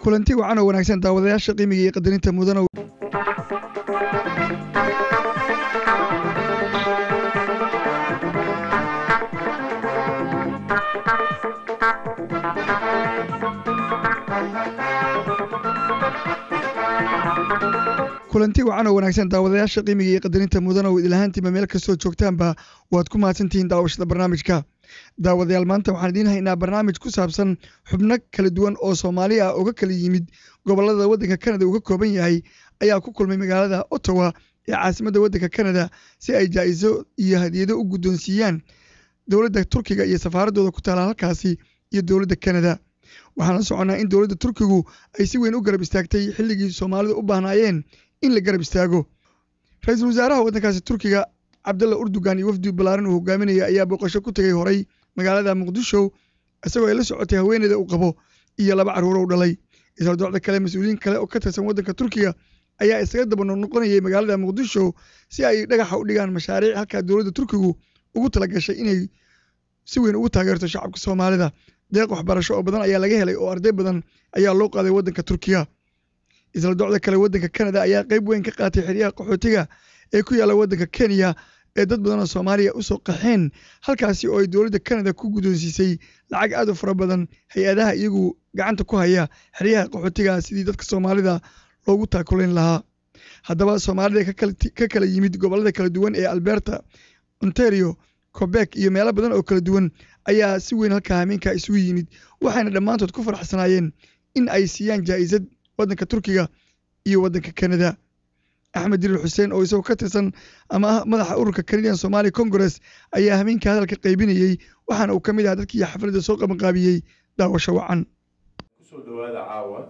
kulanti wacan oo wanaagsan daawadayaasha qiimiga iyo qadarinta mudana kulanti wacan oo wanaagsan daawadayaasha qiimiga iyo qadarinta mudana oo ilahantiba meel kastoo joogtaanba waad ku mahadsantihiin daawashada barnaamijka daawadayaal maanta waxaan idiin haynaa barnaamij ku saabsan xubno kala duwan oo Soomaali ah oo ka kala yimid gobolada waddanka Canada uu ka kooban yahay ayaa ku kulmay magaalada Ottawa ee caasimadda waddanka Canada si ay jaa'iso iyo hadiyado u guddoonsiiyaan dowladda Turkiga iyo safaaradooda ku taala halkaasi iyo dowladda Canada waxaan soconaa in dowladda Turkigu ay si weyn u garab istaagtay xilligii Soomaalidu u baahnaayeen in la garab istaago ra'iisul wasaaraha waddankaasi Turkiga Abdullah Erdogan iyo wafdi balaaran uu hogaaminaya ayaa booqasho ku tagay horay magaalada Muqdisho isagoo ay la socotay haweeneyda uu qabo iyo laba caruur oo dhalay isla docda kale mas'uuliyiin kale oo ka tirsan waddanka Turkiga ayaa isaga daba noqonayay magaalada Muqdisho si ay dhagaxa u dhigaan mashaariic halka dowladda Turkigu ugu talagashay inay si weyn ugu taageerto shacabka Soomaalida deeq waxbarasho oo badan ayaa laga helay oo arday badan ayaa loo qaaday waddanka Turkiga isla docda kale waddanka Canada ayaa qayb weyn ka qaatay xiriyaha qaxootiga ee ku yaala waddanka Kenya ee dad badan oo Soomaaliya u soo qaxeen halkaasi oo ay dowladda Canada ku guddoonsiisay lacag aad u fara badan hay'adaha iyagu gacanta ku haya xiriyaha qaxootiga sidii dadka Soomaalida loogu taakuleyn lahaa haddaba Soomaalida ka kala yimid gobolada kala duwan ee Alberta Ontario Quebec iyo meelo badan oo kala duwan ayaa si weyn halka hameenka isugu yimid waxayna dhammaantood ku faraxsanaayeen in ay siiyaan jaa'isad waddanka Turkiga iyo waddanka Canada Axmed Dirir Xuseen oo isagoo ka tirsan ama madaxa ururka Canadian Somali Congress ayaa hameenka hadalka qaybinayay waxaana uu ka mid ahaa dadkii xafladda soo qabanqaabiyey daawasho wacan kusoo dhawaada caawa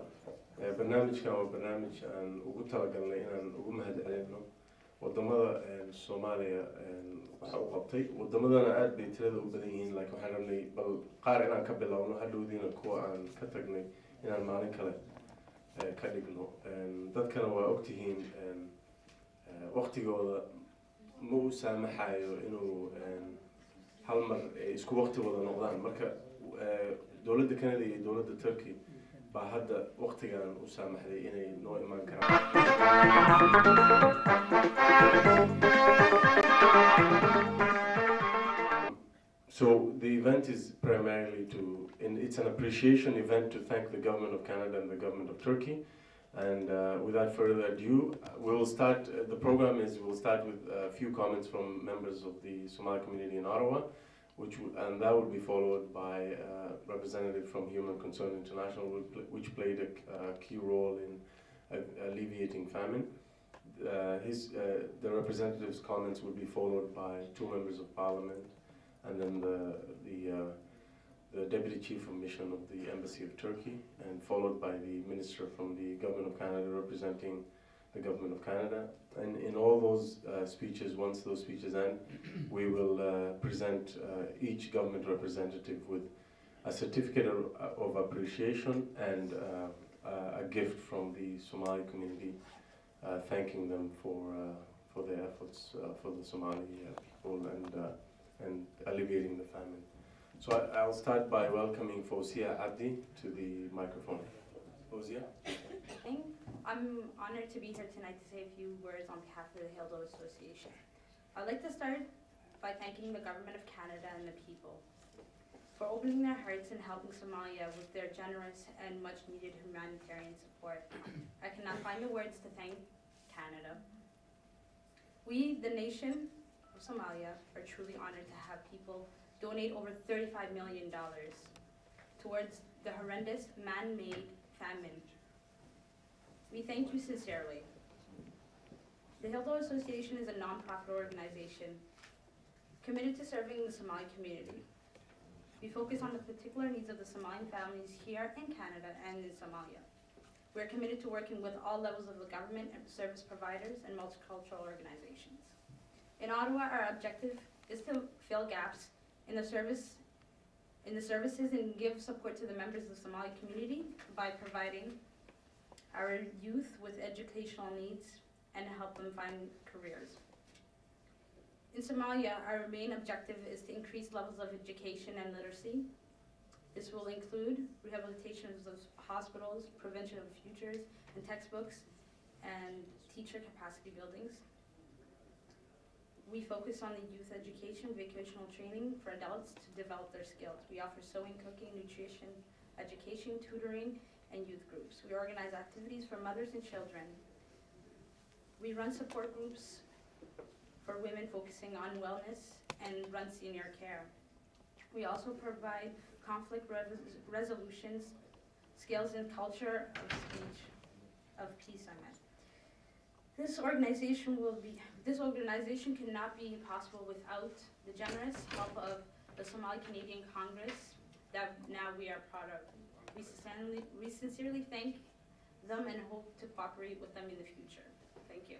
barnaamijkan waa barnaamij aan ugu talagalnay inaan ugu mahadcelino wadamada Soomaaliya waxa uu qabtay wadamadana aad bay tirada u badan yihiin laakiin waxaan rabnay bal qaar inaan ka bilowno hadhowdiina kuwa aan ka tagnay inaan maalin kale ka dhigno dadkana waa ogtihiin waqtigooda ma u saamaxayo inuu hal mar isku waqti wada noqdaan marka dowladda Canada iyo dowladda Turkey baa hadda waqtigan u saamaxday inay noo imaan karaan So the event is primarily it's an appreciation event to thank the government of Canada and the government of Turkey. And without further ado, we'll start, we'll start with a few comments from members of the Somali community in Ottawa, and that will be followed by a representative from Human Concern International, which played a key role in alleviating famine. The representative's comments will be followed by two members of parliament, and then the Deputy Chief of Mission of the Embassy of Turkey, and followed by the Minister from the Government of Canada representing the Government of Canada. And in all those speeches, once those speeches end, we will present each government representative with a certificate of appreciation and a gift from the Somali community, thanking them for their efforts for the Somali people and alleviating the famine. So I'll start by welcoming Fawzia Abdi to the microphone. Fawzia? I'm honored to be here tonight to say a few words on behalf of the Hildo Association. I'd like to start by thanking the Government of Canada and the people for opening their hearts and helping Somalia with their generous and much needed humanitarian support. I cannot find the words to thank Canada. We, the nation of Somalia, are truly honored to have people donate over $35 million towards the horrendous man-made famine. We thank you sincerely. The Hildo Association is a non-profit organization committed to serving the Somali community. We focus on the particular needs of the Somalian families here in Canada and in Somalia. We're committed to working with all levels of the government and service providers and multicultural organizations. In Ottawa, our objective is to fill gaps in the services and give support to the members of the Somali community by providing our youth with educational needs and help them find careers. In Somalia, our main objective is to increase levels of education and literacy. This will include rehabilitation of hospitals, prevention of futures and textbooks, and teacher capacity buildings. We focus on the youth education, vocational training for adults to develop their skills. We offer sewing, cooking, nutrition, education, tutoring, and youth groups. We organize activities for mothers and children. We run support groups for women focusing on wellness and run senior care. We also provide conflict resolutions, skills and culture of speech, of peace, I meant. This organization cannot be possible without the generous help of the Somali Canadian Congress that now we are proud of. We sincerely thank them and hope to cooperate with them in the future. Thank you.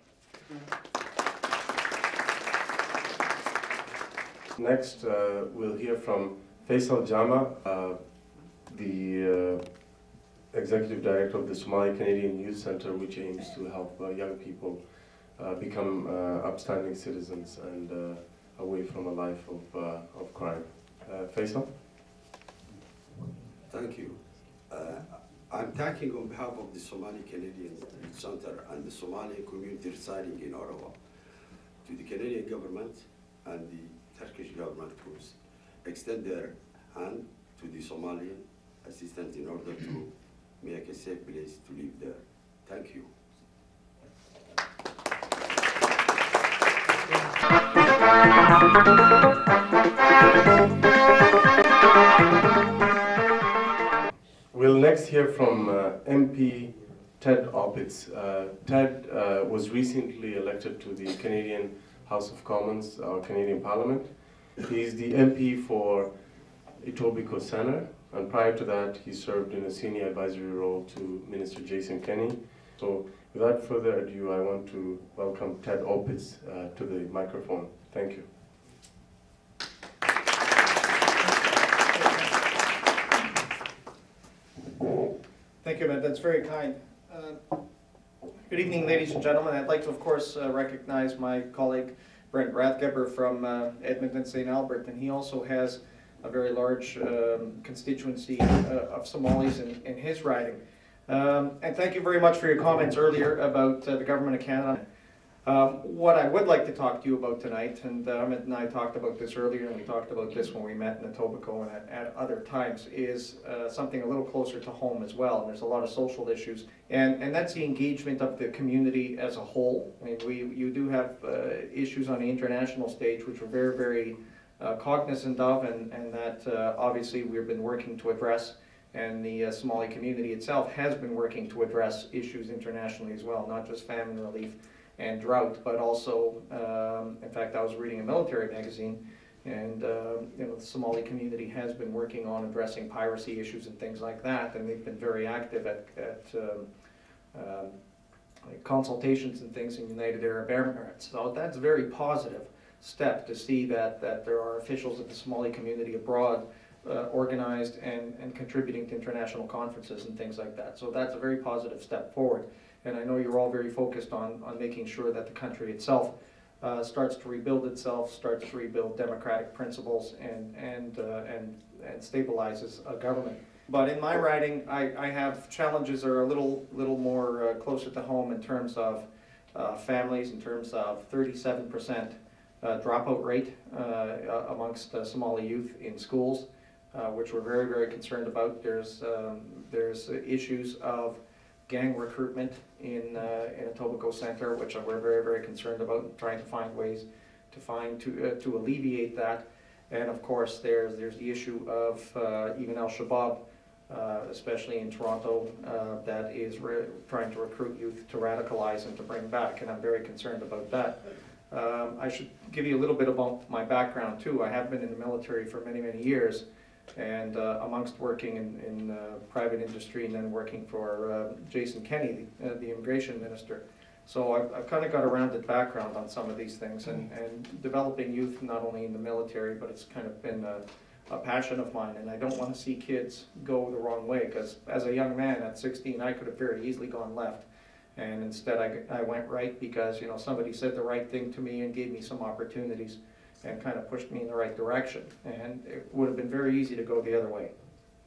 Next, we'll hear from Faisal Jama, the Executive Director of the Somali Canadian Youth Center, which aims to help young people become upstanding citizens and away from a life of crime. Faisal? Thank you. I'm thanking on behalf of the Somali Canadian Youth Center and the Somali community residing in Ottawa to the Canadian government and the Turkish government to extend their hand to the Somalian assistance in order to make a safe place to live there. Thank you. We'll next hear from MP Ted Opitz. Ted was recently elected to the Canadian House of Commons, our Canadian Parliament. He's the MP for Etobicoke Centre, and prior to that, he served in a senior advisory role to Minister Jason Kenney. So without further ado, I want to welcome Ted Opitz to the microphone. Thank you. Thank you, Matt. That's very kind. Good evening, ladies and gentlemen. I'd like to, of course, recognize my colleague, Brent Rathgeber from Edmonton, St. Albert, and he also has a very large constituency of Somalis in his riding. And thank you very much for your comments earlier about the Government of Canada. What I would like to talk to you about tonight, and Amit and I talked about this earlier, and we talked about this when we met in Etobicoke and at other times, is something a little closer to home as well. And there's a lot of social issues, and that's the engagement of the community as a whole. I mean, you do have issues on the international stage which we're very, very cognizant of, and that obviously we've been working to address. And the Somali community itself has been working to address issues internationally as well, not just famine relief and drought, but also, in fact, I was reading a military magazine, and you know, the Somali community has been working on addressing piracy issues and things like that, and they've been very active at consultations and things in United Arab Emirates. So that's a very positive step to see that there are officials of the Somali community abroad organized and contributing to international conferences and things like that. So that's a very positive step forward. And I know you're all very focused on making sure that the country itself starts to rebuild itself, starts to rebuild democratic principles, and stabilizes a government. But in my riding, I have challenges that are a little more closer to home in terms of families, in terms of 37% dropout rate amongst Somali youth in schools, which we're very, very concerned about. There's issues of gang recruitment in Etobicoke Centre, which we're very, very concerned about, and trying to find ways to alleviate that. And of course, there's the issue of even Al-Shabaab especially in Toronto, that is trying to recruit youth to radicalize and to bring back, and I'm very concerned about that. I should give you a little bit about my background too. I have been in the military for many, many years, and amongst working in private industry and then working for Jason Kenney, the immigration minister. So I've kind of got a rounded background on some of these things, and developing youth not only in the military, but it's kind of been a passion of mine, and I don't want to see kids go the wrong way, because as a young man at 16, I could have very easily gone left, and instead I went right because, you know, somebody said the right thing to me and gave me some opportunities and kind of pushed me in the right direction, and it would have been very easy to go the other way,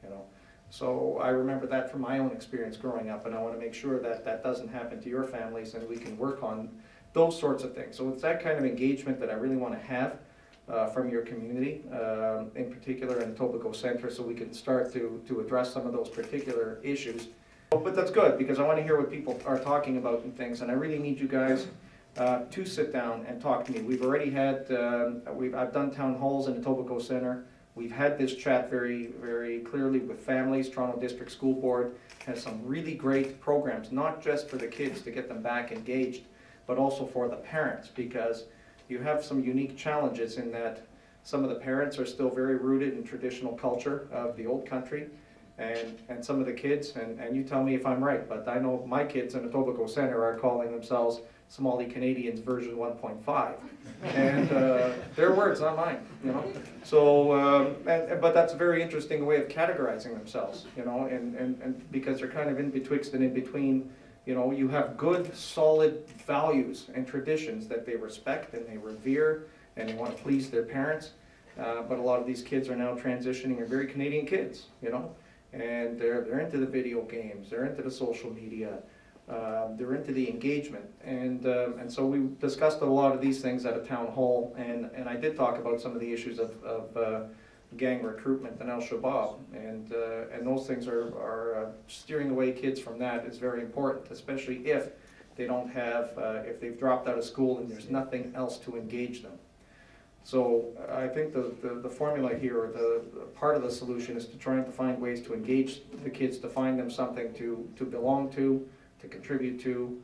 you know. So I remember that from my own experience growing up, and I want to make sure that that doesn't happen to your families, and we can work on those sorts of things. So it's that kind of engagement that I really want to have from your community, in particular in the Etobicoke Centre, so we can start to address some of those particular issues. But that's good, because I want to hear what people are talking about and things, and I really need you guys to sit down and talk to me. We've already had, I've done town halls in the Etobicoke Centre. We've had this chat very, very clearly with families. Toronto District School Board has some really great programs, not just for the kids to get them back engaged, but also for the parents, because you have some unique challenges in that some of the parents are still very rooted in traditional culture of the old country, and some of the kids, and you tell me if I'm right, but I know my kids in the Etobicoke Centre are calling themselves Somali Canadians version 1.5, and their words, not mine, you know. So, but that's a very interesting way of categorizing themselves, you know, and because they're kind of in betwixt and in between. You know, you have good, solid values and traditions that they respect and they revere, and they want to please their parents. But a lot of these kids are now transitioning, are very Canadian kids, you know, and they're into the video games, they're into the social media, they're into the engagement, and so we discussed a lot of these things at a town hall, and I did talk about some of the issues of gang recruitment and Al-Shabaab, and those things are steering away kids from that is very important, especially if they don't have, if they've dropped out of school and there's nothing else to engage them. So I think the formula here, or the part of the solution, is to try to find ways to engage the kids, to find them something to belong to contribute to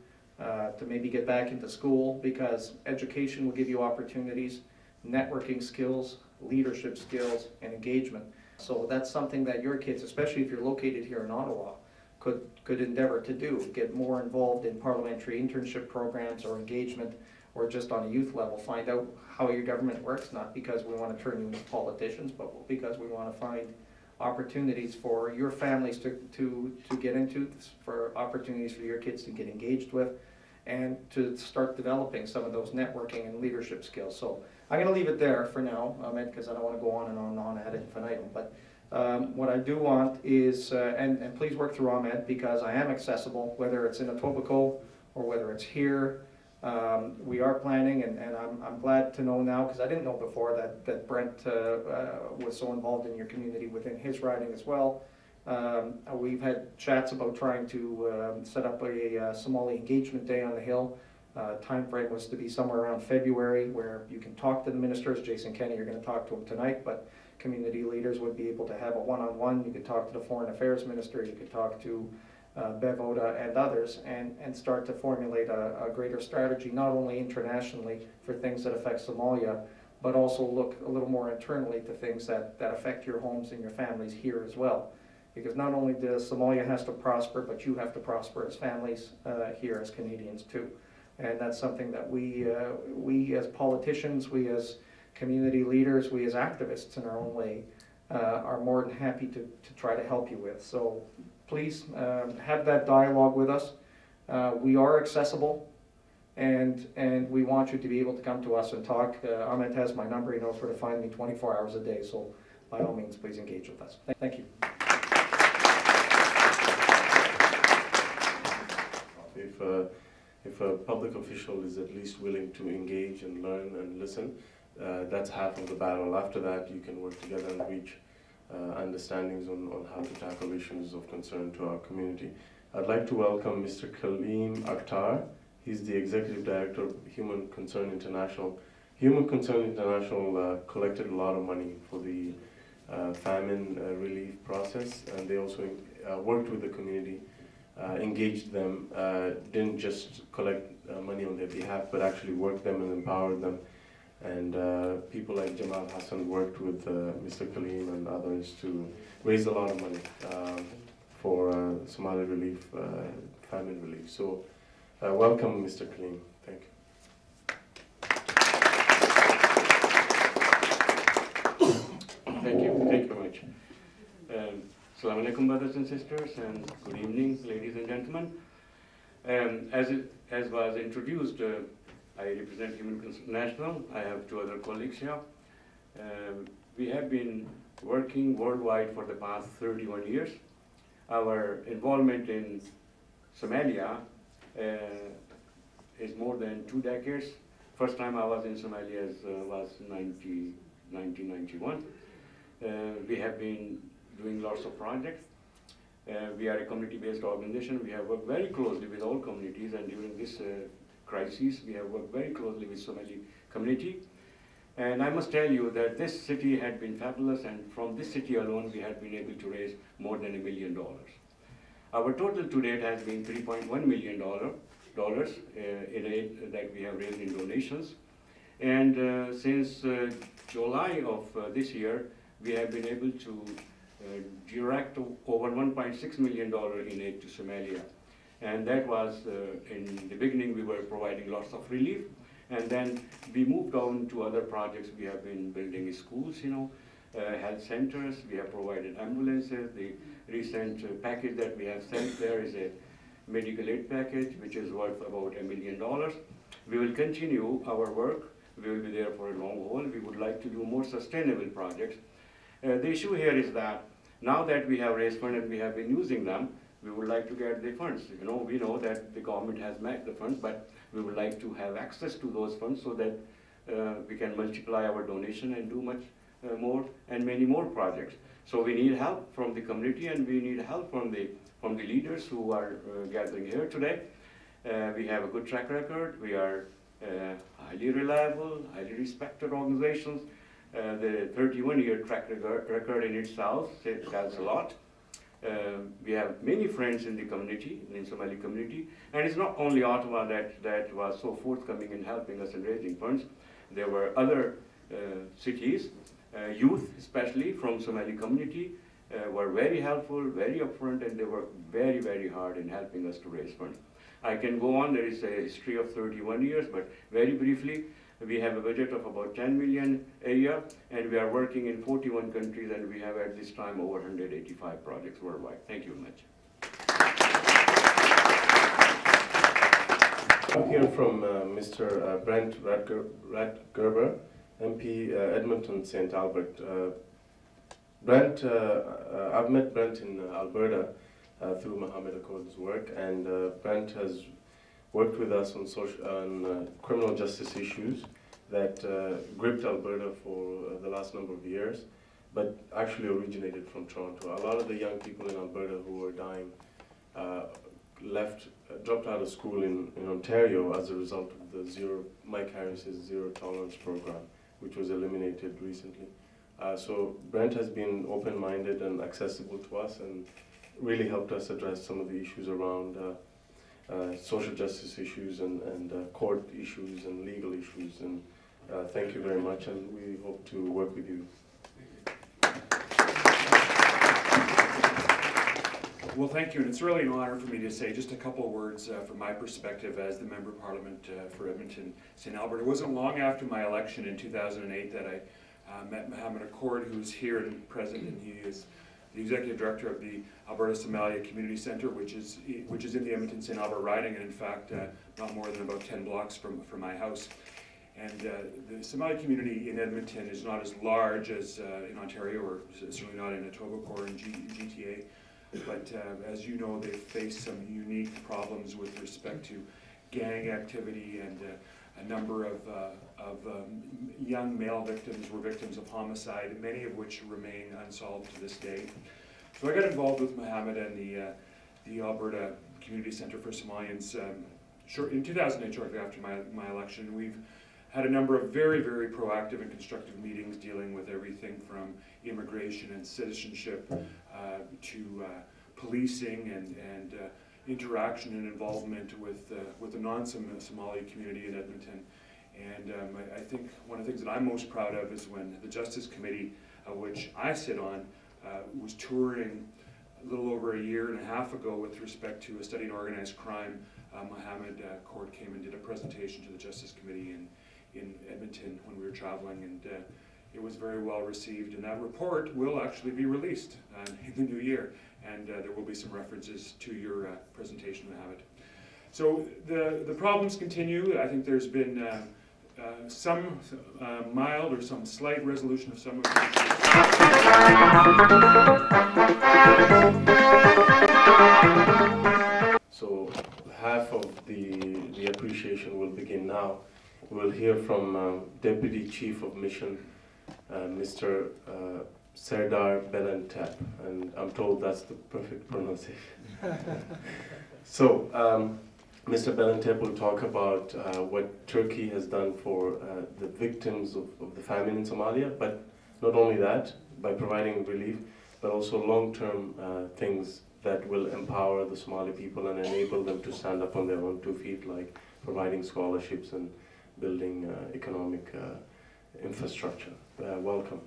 maybe get back into school, because education will give you opportunities, networking skills, leadership skills, and engagement. So that's something that your kids, especially if you're located here in Ottawa, could endeavor to do. Get more involved in parliamentary internship programs or engagement, or just on a youth level, find out how your government works, not because we want to turn you into politicians, but because we want to find opportunities for your families to get into, for opportunities for your kids to get engaged with, and to start developing some of those networking and leadership skills. So I'm going to leave it there for now, Ahmed, because I don't want to go on and on ad infinitum. But what I do want is, and please work through Ahmed, because I am accessible, whether it's in Etobicoke or whether it's here. We are planning, and I'm glad to know now, because I didn't know before that Brent was so involved in your community within his riding as well. We've had chats about trying to set up a Somali engagement day on the Hill. Time frame was to be somewhere around February, where you can talk to the ministers. Jason Kenney, you're going to talk to him tonight, but community leaders would be able to have a one-on-one. You could talk to the Foreign Affairs Minister, you could talk to Bev Oda and others, and start to formulate a greater strategy, not only internationally for things that affect Somalia, but also look a little more internally to things that affect your homes and your families here as well. Because not only does Somalia has to prosper, but you have to prosper as families here as Canadians too. And that's something that we as politicians, we as community leaders, we as activists in our own way are more than happy to try to help you with. So please have that dialogue with us. We are accessible, and we want you to be able to come to us and talk. Ahmed has my number, he knows where to find me 24 hours a day, so by all means, please engage with us. Thank you. If a public official is at least willing to engage and learn and listen, that's half of the battle. After that, you can work together and reach understandings on how to tackle issues of concern to our community. I'd like to welcome Mr. Kaleem Akhtar. He's the Executive Director of Human Concern International. Human Concern International collected a lot of money for the famine relief process, and they also worked with the community, engaged them, didn't just collect money on their behalf, but actually worked them and empowered them. And people like Jamal Hassan worked with Mr. Kaleem and others to raise a lot of money for Somali relief, famine relief. So welcome, Mr. Kaleem. Thank you. Thank you very much. Assalamu alaikum, brothers and sisters, and good evening, ladies and gentlemen. As was introduced, I represent Human International. I have two other colleagues here. We have been working worldwide for the past 31 years. Our involvement in Somalia is more than 2 decades. First time I was in Somalia was 1991. We have been doing lots of projects. We are a community-based organization. We have worked very closely with all communities, and during this crisis, we have worked very closely with Somali Community. And I must tell you that this city had been fabulous, and from this city alone, we had been able to raise more than $1 million. Our total to date has been $3.1 million in aid that we have raised in donations. And since July of this year, we have been able to direct over $1.6 million in aid to Somalia. And that was, in the beginning, we were providing lots of relief. And then we moved on to other projects. We have been building schools, health centers. We have provided ambulances. The recent package that we have sent there is a medical aid package, which is worth about $1 million. We will continue our work. We will be there for a long haul. We would like to do more sustainable projects. The issue here is that now that we have raised funds and we have been using them, we would like to get the funds. We know that the government has met the funds, but we would like to have access to those funds so that we can multiply our donation and do much more and many more projects. So we need help from the community, and we need help from the leaders who are gathering here today. We have a good track record. We are highly reliable, highly respected organizations. The 31-year track record in itself tells a lot. We have many friends in the community, in Somali community, and it's not only Ottawa that was so forthcoming in helping us in raising funds. There were other cities, youth especially from Somali community, were very helpful, very upfront, and they worked very, very hard in helping us to raise funds. I can go on. There is a history of 31 years, but very briefly, we have a budget of about 10 million a year, and we are working in 41 countries, and we have at this time over 185 projects worldwide. Thank you very much. I'm here from Mr. Brent Radgerber, MP, Edmonton, St. Albert. Brent, I've met Brent in Alberta through Mohammed Accord's work, and Brent has worked with us on criminal justice issues that gripped Alberta for the last number of years, but actually originated from Toronto. A lot of the young people in Alberta who were dying dropped out of school in Ontario as a result of the Mike Harris's Zero Tolerance program, which was eliminated recently. So Brent has been open-minded and accessible to us, and really helped us address some of the issues around social justice issues and court issues and legal issues. And thank you very much, and we hope to work with you. Well, thank you, and it's really an honor for me to say just a couple of words from my perspective as the Member of Parliament for Edmonton, St. Albert. It wasn't long after my election in 2008 that I met Mohammed Accord, who's here and present, and he is the Executive Director of the Alberta Somali Community Centre, which is in the Edmonton St. Albert riding, and in fact not more than about 10 blocks from my house. And the Somali community in Edmonton is not as large as in Ontario, or certainly not in Etobicoke or in GTA. But as you know, they face some unique problems with respect to gang activity, and a number of young male victims were victims of homicide, many of which remain unsolved to this day. So I got involved with Mohammed and the Alberta Community Centre for Somalians in 2008, shortly after my election. We've had a number of very, very proactive and constructive meetings dealing with everything from immigration and citizenship to policing and interaction and involvement with the non-Somali community in Edmonton. And I think one of the things that I'm most proud of is when the Justice Committee, which I sit on, was touring a little over a year and a half ago with respect to a study in organized crime. Mohammed Court came and did a presentation to the Justice Committee in Edmonton when we were traveling, and it was very well received. And that report will actually be released in the new year, and there will be some references to your presentation, Mohammed. So the problems continue. I think there's been some mild or some slight resolution of some of the So half of the appreciation will begin now. We'll hear from Deputy Chief of Mission, Mr. Serdar Belentep, and I'm told that's the perfect pronunciation. So, Mr. Belentep will talk about what Turkey has done for the victims of the famine in Somalia, but not only that, by providing relief, but also long-term things that will empower the Somali people and enable them to stand up on their own 2 feet, like providing scholarships and building economic infrastructure. Welcome.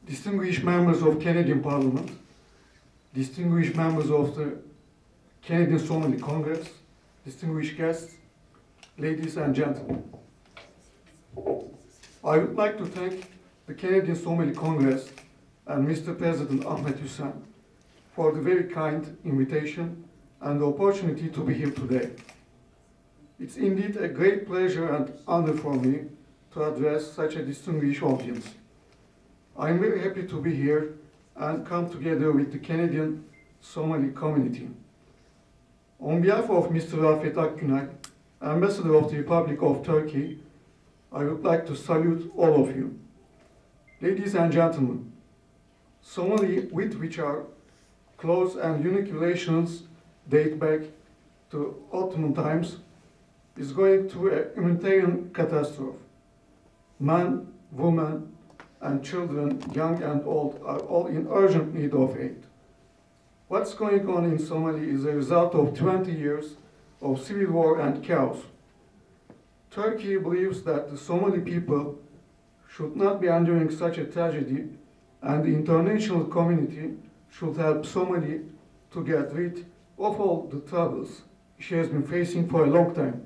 Distinguished members of Canadian Parliament, distinguished members of the Canadian Somali Congress, distinguished guests, ladies and gentlemen. I would like to thank the Canadian Somali Congress and Mr. President Ahmed Hussein for the very kind invitation and the opportunity to be here today. It's indeed a great pleasure and honor for me to address such a distinguished audience. I'm very happy to be here and come together with the Canadian Somali community. On behalf of Mr. Rafet Akgünay, Ambassador of the Republic of Turkey, I would like to salute all of you. Ladies and gentlemen, Somalia, with which our close and unique relations date back to Ottoman times, is going through a humanitarian catastrophe. Man, woman, and children, young and old, are all in urgent need of aid. What's going on in Somalia is a result of 20 years of civil war and chaos. Turkey believes that the Somali people should not be enduring such a tragedy, and the international community should help Somalia to get rid of all the troubles she has been facing for a long time.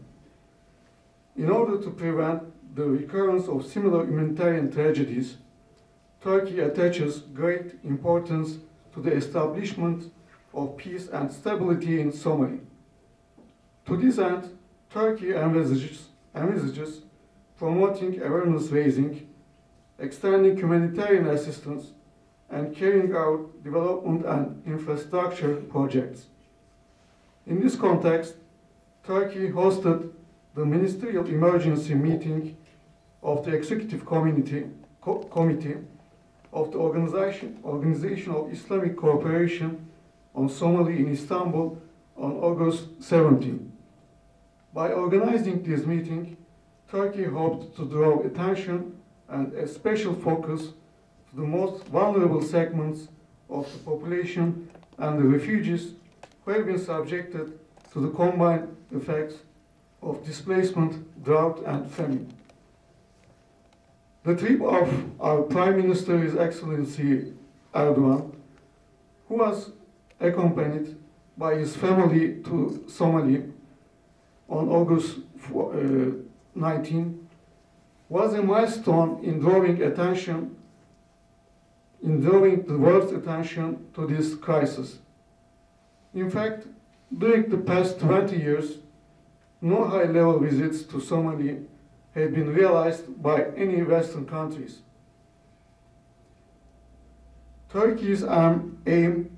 In order to prevent the recurrence of similar humanitarian tragedies, Turkey attaches great importance to the establishment of peace and stability in Somalia. To this end, Turkey envisages promoting awareness raising, extending humanitarian assistance, and carrying out development and infrastructure projects. In this context, Turkey hosted the Ministerial Emergency Meeting of the Executive Committee of the Organization of Islamic Cooperation on Somalia in Istanbul on August 17. By organizing this meeting, Turkey hoped to draw attention and a special focus to the most vulnerable segments of the population and the refugees who have been subjected to the combined effects of displacement, drought, and famine. The trip of our Prime Minister, His Excellency Erdogan, who was accompanied by his family to Somalia on August 19, was a milestone in drawing the world's attention to this crisis. In fact, during the past 20 years, no high-level visits to Somalia had been realized by any Western countries. Turkey's aim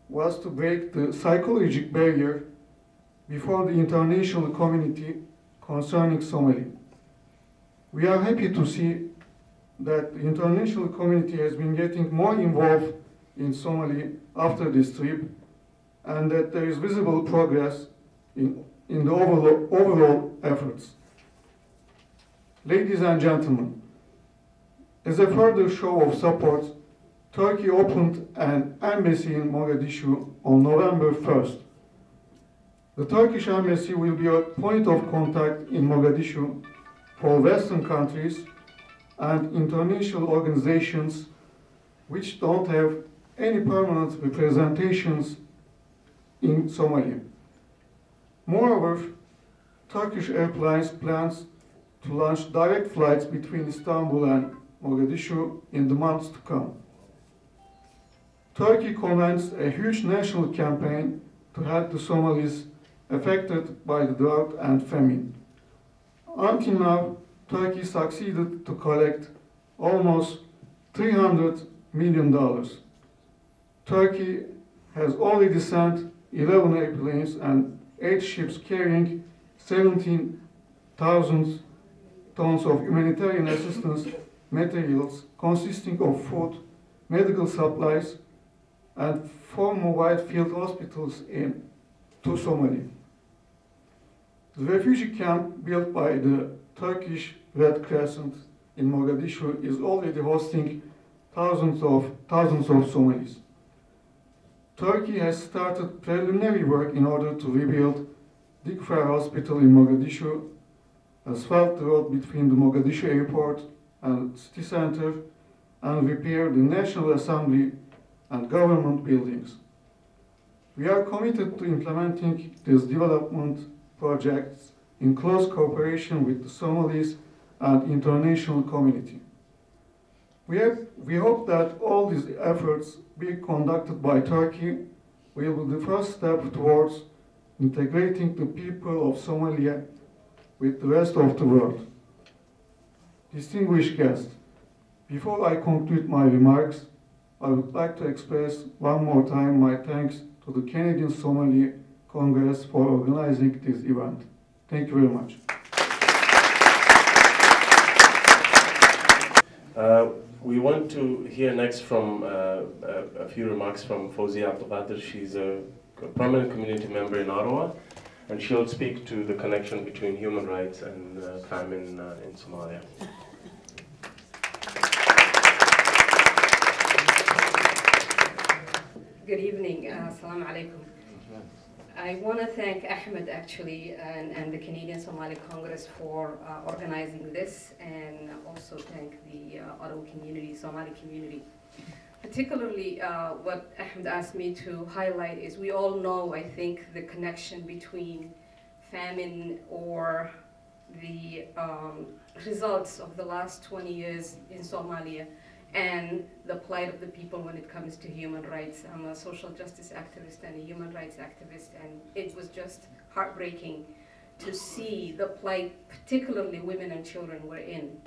was to break the psychological barrier before the international community concerning Somalia. We are happy to see that the international community has been getting more involved in Somali after this trip, and that there is visible progress in the overall efforts. Ladies and gentlemen, as a further show of support, Turkey opened an embassy in Mogadishu on November 1st. The Turkish embassy will be a point of contact in Mogadishu for Western countries and international organizations which don't have any permanent representations in Somalia. Moreover, Turkish Airlines plans to launch direct flights between Istanbul and Mogadishu in the months to come. Turkey commenced a huge national campaign to help the Somalis affected by the drought and famine. Until now, Turkey succeeded to collect almost $300 million. Turkey has already sent 11 airplanes and 8 ships carrying 17,000 tons of humanitarian assistance materials consisting of food, medical supplies, and 4 mobile field hospitals to Somalia. The refugee camp built by the Turkish Red Crescent in Mogadishu is already hosting thousands of Somalis. Turkey has started preliminary work in order to rebuild Dikfar Hospital in Mogadishu, asphalt the road between the Mogadishu airport and city center, and repair the National Assembly and government buildings. We are committed to implementing these development projects in close cooperation with the Somalis and international community. We hope that all these efforts being conducted by Turkey will be the first step towards integrating the people of Somalia with the rest of the world. Distinguished guests, before I conclude my remarks, I would like to express one more time my thanks to the Canadian Somali Congress for organizing this event. Thank you very much. We want to hear next from a few remarks from Fawzia Abdelkader. She's a prominent community member in Ottawa, and she'll speak to the connection between human rights and famine in Somalia. Good evening. Assalamu alaikum. I want to thank Ahmed actually and the Canadian Somali Congress for organizing this, and also thank the Ottawa community, Somali community. Particularly what Ahmed asked me to highlight is we all know, I think, the connection between famine or the results of the last 20 years in Somalia and the plight of the people when it comes to human rights. I'm a social justice activist and a human rights activist, and it was just heartbreaking to see the plight particularly women and children were in.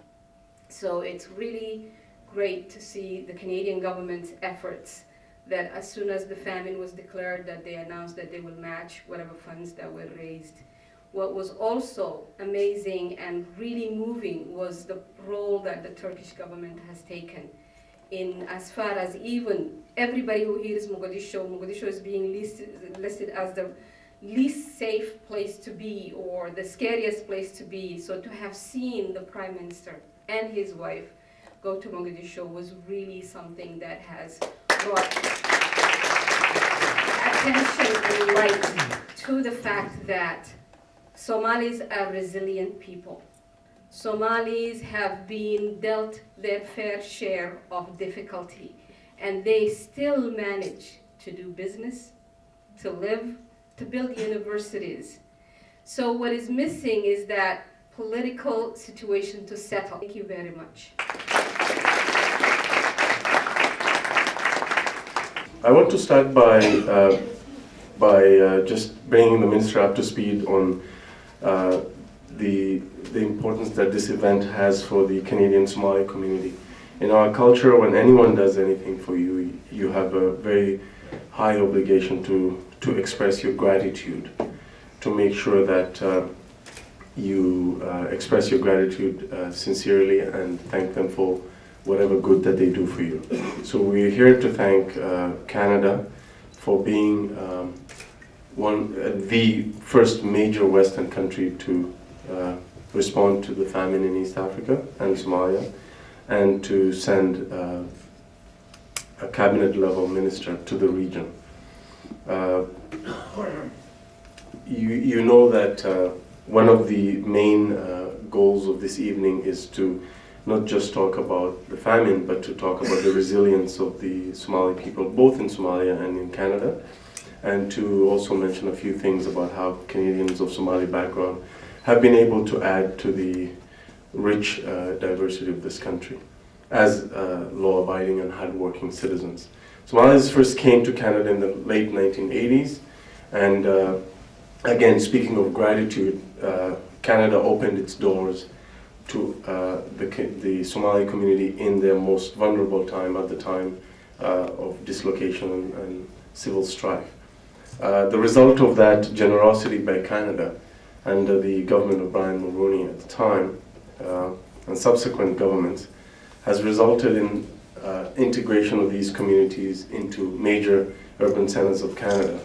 So it's really great to see the Canadian government's efforts that as soon as the famine was declared, that they announced that they will match whatever funds that were raised. What was also amazing and really moving was the role that the Turkish government has taken in as far as even everybody who hears Mogadishu is being listed as the least safe place to be or the scariest place to be. So to have seen the Prime Minister and his wife go to Mogadishu was really something that has brought attention and light to the fact that Somalis are resilient people. Somalis have been dealt their fair share of difficulty, and they still manage to do business, to live, to build universities. So what is missing is that political situation to settle. Thank you very much. I want to start by just bringing the Minister up to speed on the importance that this event has for the Canadian Somali community. In our culture, when anyone does anything for you, you have a very high obligation to express your gratitude, to make sure that you express your gratitude sincerely and thank them for whatever good that they do for you. So we're here to thank Canada for being the first major Western country to respond to the famine in East Africa and Somalia, and to send a cabinet-level minister to the region. You know that one of the main goals of this evening is to not just talk about the famine, but to talk about the resilience of the Somali people, both in Somalia and in Canada, and to also mention a few things about how Canadians of Somali background have been able to add to the rich diversity of this country as law-abiding and hard-working citizens. Somalis first came to Canada in the late 1980s, and again, speaking of gratitude, Canada opened its doors to the Somali community in their most vulnerable time, at the time of dislocation and civil strife. The result of that generosity by Canada under the government of Brian Mulroney at the time, and subsequent governments, has resulted in integration of these communities into major urban centers of Canada.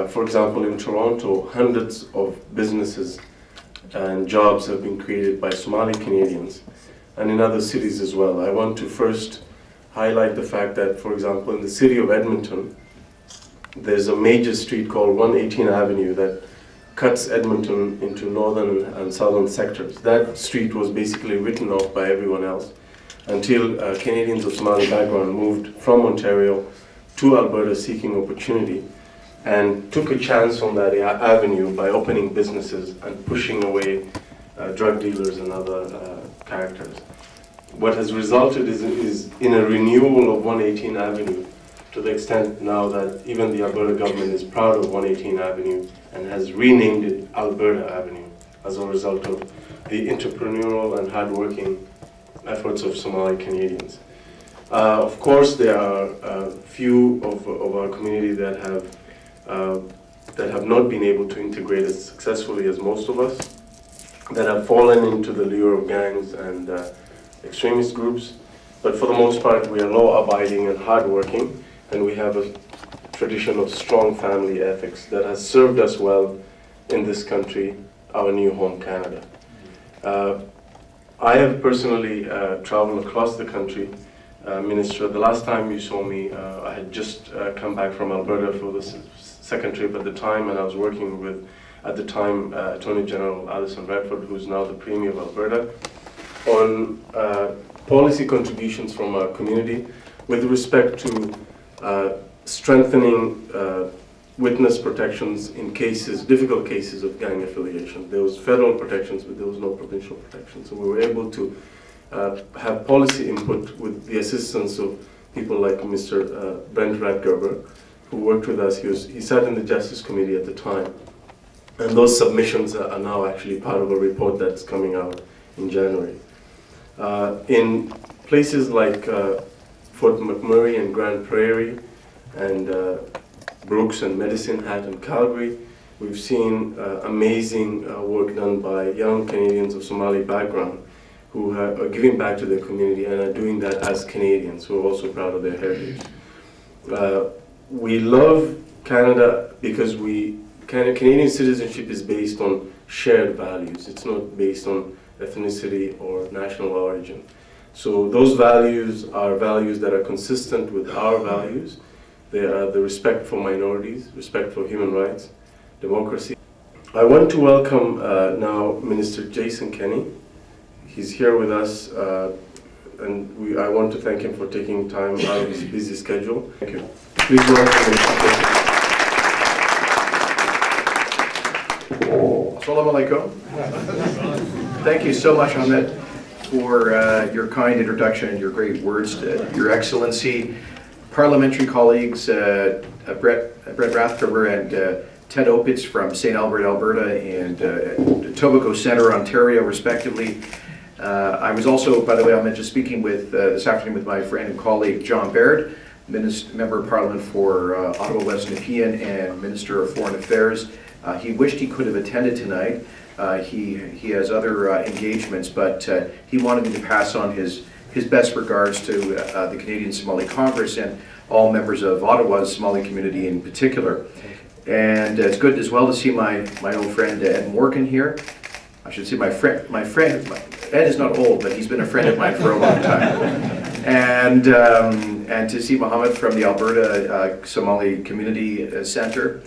For example, in Toronto, hundreds of businesses and jobs have been created by Somali Canadians, and in other cities as well. I want to first highlight the fact that, for example, in the city of Edmonton, there's a major street called 118 Avenue that cuts Edmonton into northern and southern sectors. That street was basically written off by everyone else until Canadians of Somali background moved from Ontario to Alberta seeking opportunity, and took a chance on that avenue by opening businesses and pushing away drug dealers and other characters. What has resulted is in a renewal of 118 Avenue, to the extent now that even the Alberta government is proud of 118 Avenue and has renamed it Alberta Avenue as a result of the entrepreneurial and hardworking efforts of Somali Canadians. Of course, there are a few of our community that have not been able to integrate as successfully as most of us, that have fallen into the lure of gangs and extremist groups. But for the most part, we are law-abiding and hardworking, and we have a tradition of strong family ethics that has served us well in this country, our new home, Canada. I have personally traveled across the country, Minister. The last time you saw me, I had just come back from Alberta for the second trip at the time, and I was working with, at the time, Attorney General Alison Redford, who's now the Premier of Alberta, on policy contributions from our community with respect to strengthening witness protections in cases, difficult cases of gang affiliation. There was federal protections, but there was no provincial protection. So we were able to have policy input with the assistance of people like Mr. Brent Ratgerber, who worked with us. He sat in the Justice Committee at the time. And those submissions are now actually part of a report that's coming out in January. In places like Fort McMurray and Grand Prairie and Brooks and Medicine Hat and Calgary, we've seen amazing work done by young Canadians of Somali background who are giving back to their community and are doing that as Canadians who are also proud of their heritage. We love Canada because Canadian citizenship is based on shared values. It's not based on ethnicity or national origin. So those values are values that are consistent with our values. They are the respect for minorities, respect for human rights, democracy. I want to welcome now Minister Jason Kenney. He's here with us, and I want to thank him for taking time out of his busy schedule. Thank you. Please welcome him. Assalamu alaikum. Thank you so much, Ahmed, for your kind introduction and your great words. Your Excellency, parliamentary colleagues, Brett Rathgerber and Ted Opitz from St. Albert, Alberta, and Etobicoke Centre, Ontario, respectively. I was also, by the way, I'm just speaking with this afternoon with my friend and colleague John Baird, Member of Parliament for Ottawa West Nepean and Minister of Foreign Affairs. He wished he could have attended tonight. He has other engagements, but he wanted me to pass on his his best regards to the Canadian Somali Congress and all members of Ottawa's Somali community in particular. And it's good as well to see my old friend Ed Morgan here. I should say my friend, Ed is not old, but he's been a friend of mine for a long time. And to see Mohammed from the Alberta Somali Community Center.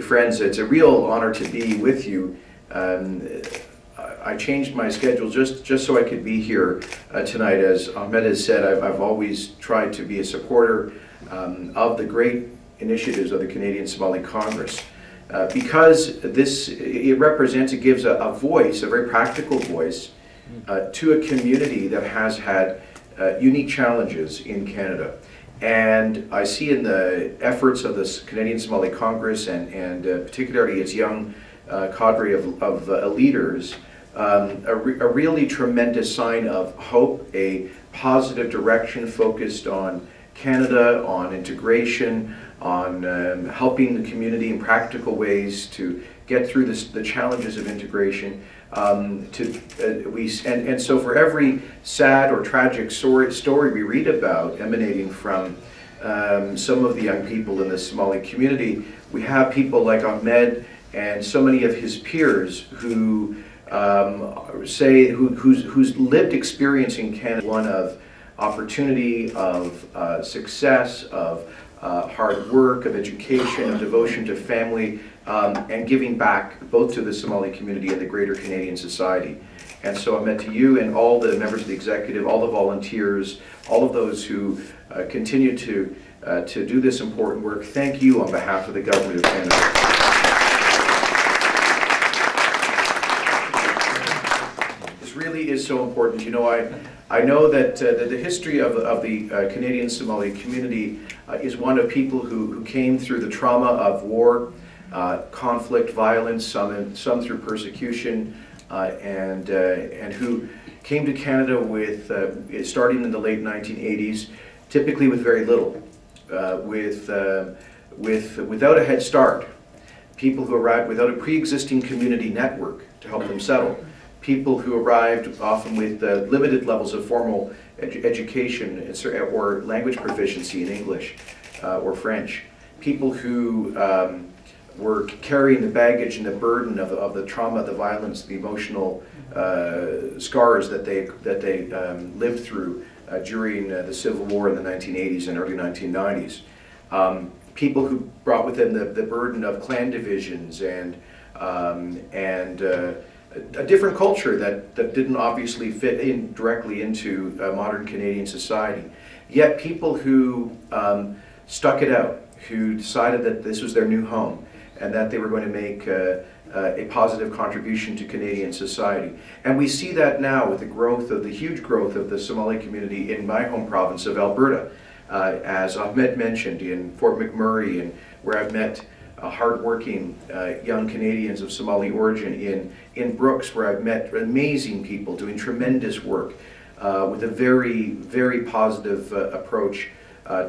Friends, it's a real honor to be with you. I changed my schedule just so I could be here tonight. As Ahmed has said, I've always tried to be a supporter of the great initiatives of the Canadian Somali Congress. Because it gives a voice, a very practical voice, to a community that has had unique challenges in Canada. And I see in the efforts of the Canadian Somali Congress and particularly its young cadre of leaders, a really tremendous sign of hope, a positive direction focused on Canada, on integration, on helping the community in practical ways to get through the challenges of integration. And so for every sad or tragic story we read about emanating from some of the young people in the Somali community, we have people like Ahmed and so many of his peers who whose lived experience in Canada, one of opportunity, of success, of hard work, of education, of devotion to family, and giving back both to the Somali community and the greater Canadian society. And so Ahmed, to you and all the members of the executive, all the volunteers, all of those who continue to do this important work, thank you on behalf of the Government of Canada. This really is so important. You know, I know that the history of the Canadian Somali community is one of people who came through the trauma of war, conflict, violence, some through persecution, and who came to Canada with starting in the late 1980s, typically with very little, without a head start. People who arrived without a pre-existing community network to help them settle. People who arrived often with limited levels of formal education or language proficiency in English or French. People who were carrying the baggage and the burden of the trauma, the violence, the emotional scars that they lived through during the Civil War in the 1980s and early 1990s. People who brought with them the burden of clan divisions and a different culture that didn't obviously fit in directly into modern Canadian society. Yet people who stuck it out, who decided that this was their new home and that they were going to make a positive contribution to Canadian society. And we see that now with the huge growth of the Somali community in my home province of Alberta. As Ahmed mentioned, in Fort McMurray, and where I've met hardworking young Canadians of Somali origin, in Brooks, where I've met amazing people doing tremendous work with a very, very positive approach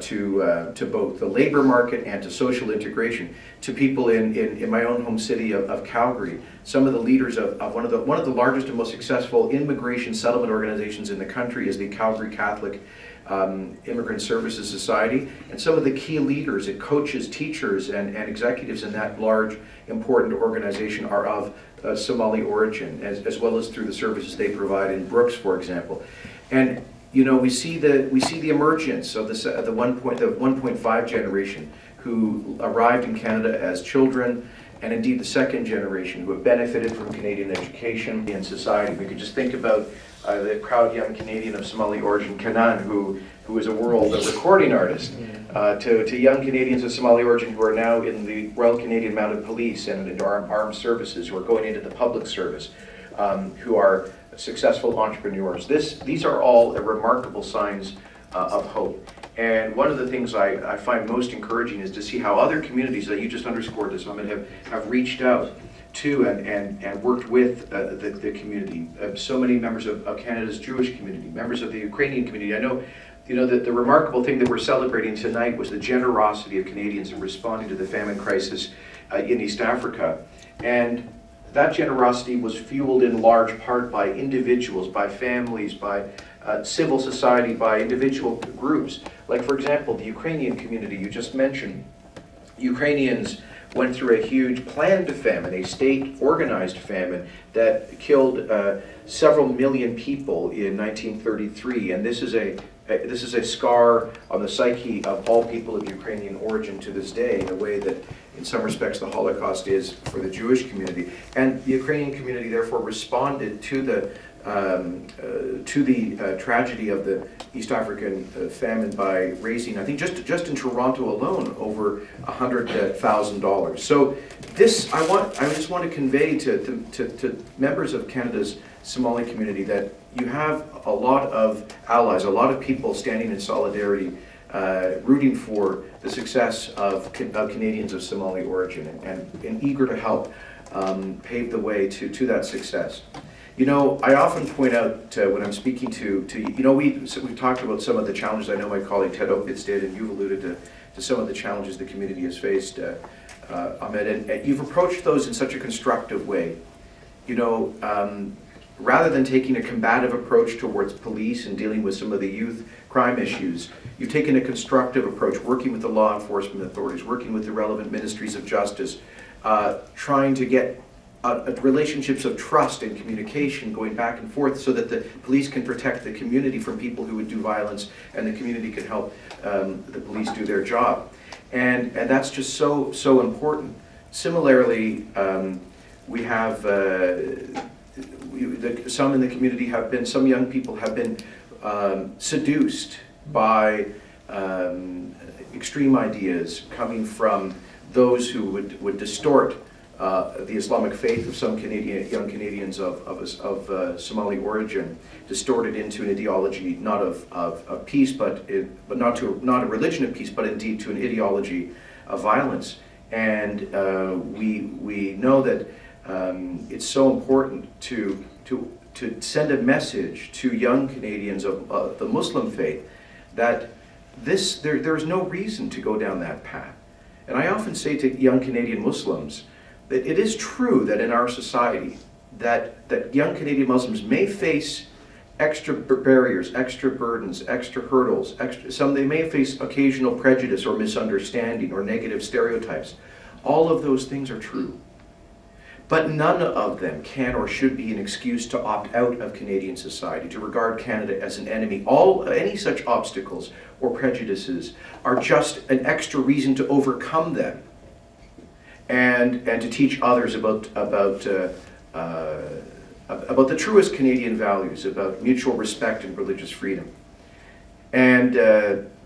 to both the labor market and to social integration. To people in my own home city of Calgary, some of the leaders of one of the largest and most successful immigration settlement organizations in the country is the Calgary Catholic Immigrant Services Society, and some of the key leaders, coaches, teachers, and executives in that large, important organization are of Somali origin, as well as through the services they provide in Brooks, for example. And you know, we see the emergence of the 1.5 generation who arrived in Canada as children, and indeed the second generation who have benefited from Canadian education and society. We could just think about the proud young Canadian of Somali origin, Kanan, who is a world recording artist, to young Canadians of Somali origin who are now in the Royal Canadian Mounted Police and into armed services, who are going into the public service, who are successful entrepreneurs. These are all remarkable signs of hope. And one of the things I find most encouraging is to see how other communities that you just underscored this moment have reached out to and worked with the community. So many members of Canada's Jewish community, members of the Ukrainian community. I know, you know, that the remarkable thing that we're celebrating tonight was the generosity of Canadians in responding to the famine crisis in East Africa. And that generosity was fueled in large part by individuals, by families, by civil society, by individual groups. Like, for example, the Ukrainian community you just mentioned. Ukrainians went through a huge planned famine, a state-organized famine that killed several million people in 1933, and this is a scar on the psyche of all people of Ukrainian origin to this day, in a way that, in some respects, the Holocaust is for the Jewish community. And the Ukrainian community, therefore, responded to the tragedy of the East African famine by raising, I think, just in Toronto alone, over $100,000. So this, I just want to convey to members of Canada's Somali community that you have a lot of allies, a lot of people standing in solidarity, rooting for the success of Canadians of Somali origin, and eager to help pave the way to that success. You know, I often point out when I'm speaking to you know, we've talked about some of the challenges. I know my colleague Ted Opitz did, and you've alluded to some of the challenges the community has faced, Ahmed, and you've approached those in such a constructive way. You know, rather than taking a combative approach towards police and dealing with some of the youth crime issues, you've taken a constructive approach, working with the law enforcement authorities, working with the relevant ministries of justice, trying to get relationships of trust and communication going back and forth so that the police can protect the community from people who would do violence, and the community can help the police do their job. And that's just so important. Similarly, we have some in the community have been, some young people have been seduced by extreme ideas coming from those who would distort the Islamic faith of some young Canadians of Somali origin, distorted into an ideology not of peace, but not a religion of peace, but indeed to an ideology of violence. And we know that it's so important to send a message to young Canadians of the Muslim faith that there is no reason to go down that path. And I often say to young Canadian Muslims that it is true that in our society that young Canadian Muslims may face extra barriers, extra burdens, extra hurdles, they may face occasional prejudice or misunderstanding or negative stereotypes. All of those things are true. But none of them can or should be an excuse to opt out of Canadian society, to regard Canada as an enemy. Any such obstacles or prejudices are just an extra reason to overcome them, and to teach others about the truest Canadian values, about mutual respect and religious freedom. And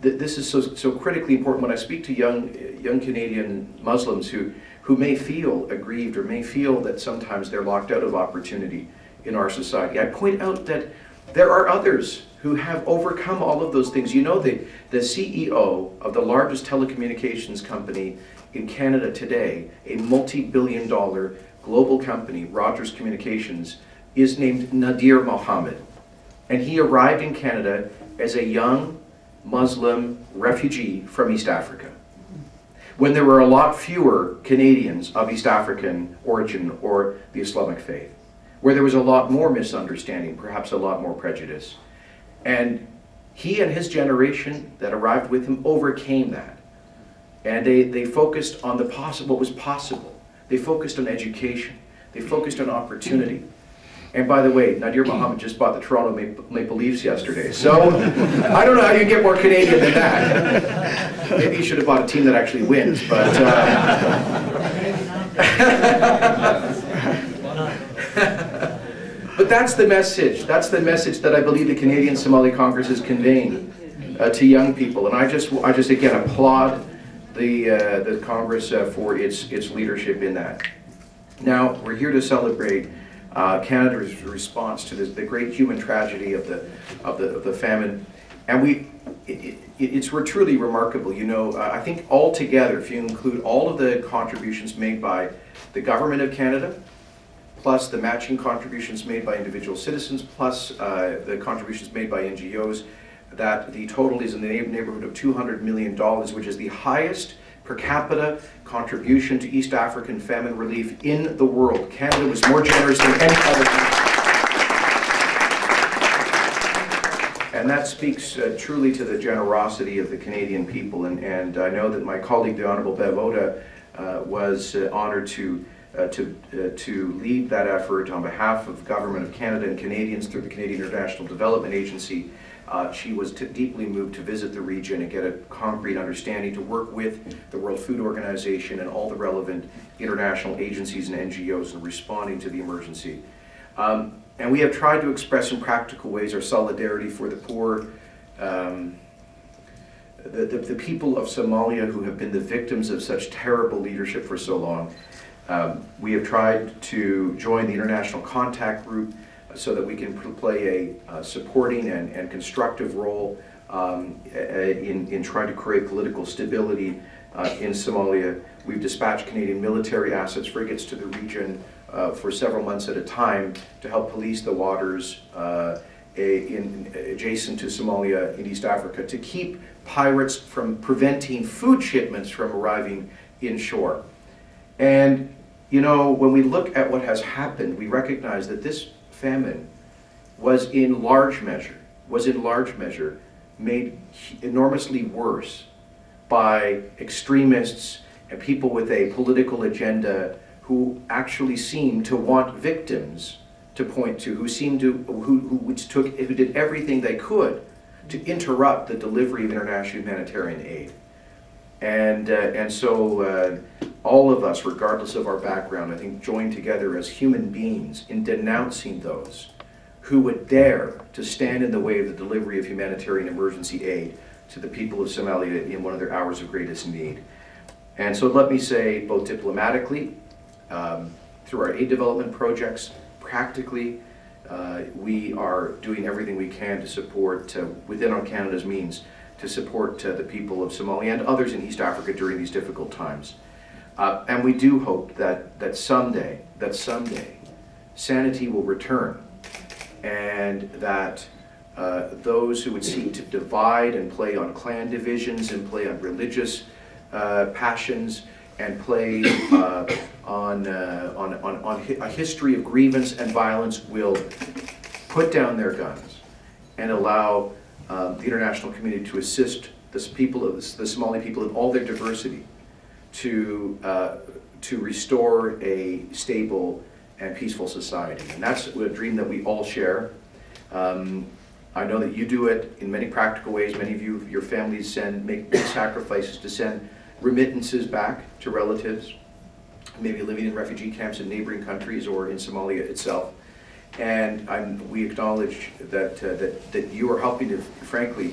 this is so critically important when I speak to young Canadian Muslims who may feel aggrieved or may feel that sometimes they're locked out of opportunity in our society. I point out that there are others who have overcome all of those things. You know, the CEO of the largest telecommunications company in Canada today, a multi-billion-dollar global company, Rogers Communications, is named Nadir Mohammed. And he arrived in Canada as a young Muslim refugee from East Africa, when there were a lot fewer Canadians of East African origin or the Islamic faith, where there was a lot more misunderstanding, perhaps a lot more prejudice. And he and his generation that arrived with him overcame that. And they focused on what was possible. They focused on education. They focused on opportunity. And by the way, Nadir Mohammed just bought the Toronto Maple Leafs yesterday. So I don't know how you get more Canadian than that. Maybe you should have bought a team that actually wins, but but that's the message. That's the message that I believe the Canadian Somali Congress is conveying to young people. And I just again applaud the Congress for its leadership in that. Now we're here to celebrate Canada's response to the great human tragedy of the famine, and we're truly remarkable. You know, I think altogether, if you include all of the contributions made by the Government of Canada, plus the matching contributions made by individual citizens, plus the contributions made by NGOs, that the total is in the neighborhood of $200 million, which is the highest per capita contribution to East African famine relief in the world. Canada was more generous than any other country. And that speaks truly to the generosity of the Canadian people. And I know that my colleague, the Honourable Bev Oda, was honored to lead that effort on behalf of the Government of Canada and Canadians through the Canadian International Development Agency. She was deeply moved to visit the region and get a concrete understanding, to work with the World Food Organization and all the relevant international agencies and NGOs in responding to the emergency. And we have tried to express in practical ways our solidarity for the poor, the people of Somalia who have been the victims of such terrible leadership for so long. We have tried to join the International Contact Group so that we can play a supporting and constructive role in trying to create political stability in Somalia. We've dispatched Canadian military assets, frigates to the region for several months at a time to help police the waters adjacent to Somalia in East Africa, to keep pirates from preventing food shipments from arriving inshore. And you know, when we look at what has happened, we recognize that this famine was in large measure made enormously worse by extremists and people with a political agenda who actually seemed to want victims to point to, who did everything they could to interrupt the delivery of international humanitarian aid. And so all of us, regardless of our background, I think joined together as human beings in denouncing those who would dare to stand in the way of the delivery of humanitarian emergency aid to the people of Somalia in one of their hours of greatest need. And so let me say, both diplomatically, through our aid development projects, practically, we are doing everything we can to support, within our Canada's means, to support the people of Somalia and others in East Africa during these difficult times. And we do hope that someday, sanity will return, and that those who would seek to divide and play on clan divisions and play on religious passions and play on a history of grievance and violence will put down their guns and allow the international community to assist the Somali people in all their diversity to restore a stable and peaceful society. And that's a dream that we all share. I know that you do it in many practical ways. Many of you, your families make big sacrifices to send remittances back to relatives, maybe living in refugee camps in neighboring countries or in Somalia itself. And we acknowledge that you are helping to, frankly,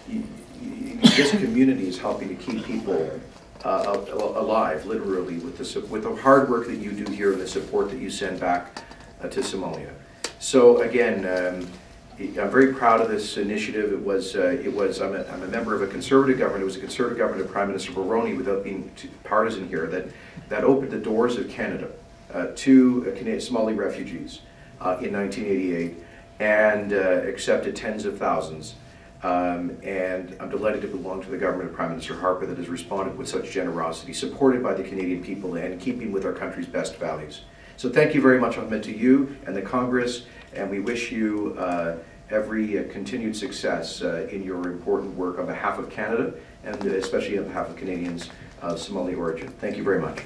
this community is helping to keep people alive, literally, with the hard work that you do here and the support that you send back to Somalia. So again, I'm very proud of this initiative. I'm a member of a Conservative government. It was a Conservative government of Prime Minister Mulroney, without being too partisan here, that opened the doors of Canada to Somali refugees in 1988 and accepted tens of thousands. And I'm delighted to belong to the government of Prime Minister Harper that has responded with such generosity, supported by the Canadian people and in keeping with our country's best values. So thank you very much, Ahmed, to you and the Congress, and we wish you every continued success in your important work on behalf of Canada and especially on behalf of Canadians of Somali origin. Thank you very much.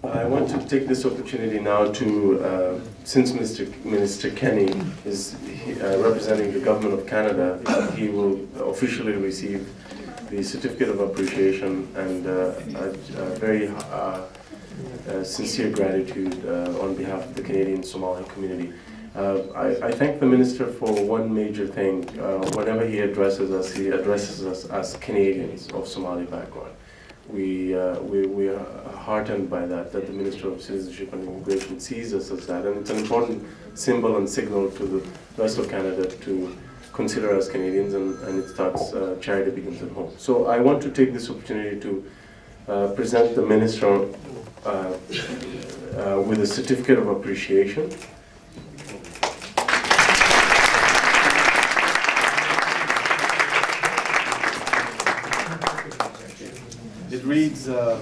I want to take this opportunity now to, since Minister Kenny is representing the Government of Canada, he will officially receive the Certificate of Appreciation and a very sincere gratitude on behalf of the Canadian Somali community. I thank the Minister for one major thing. Whenever he addresses us as Canadians of Somali background. We are heartened by that the Minister of Citizenship and Immigration sees us as that, and it's an important symbol and signal to the rest of Canada to consider us Canadians, and it starts, charity begins at home. So I want to take this opportunity to present the Minister with a Certificate of Appreciation. reads, on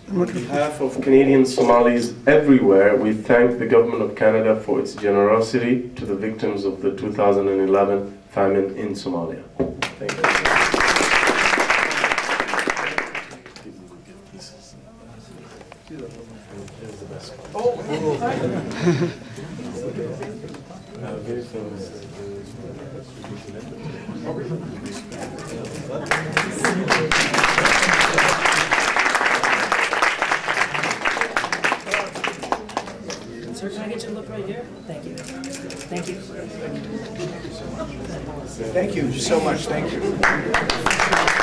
behalf of Canadian Somalis everywhere, we thank the Government of Canada for its generosity to the victims of the 2011 famine in Somalia. Thank you. Sir, can I get you to look right here? Thank you. Thank you. Thank you so much. Thank you.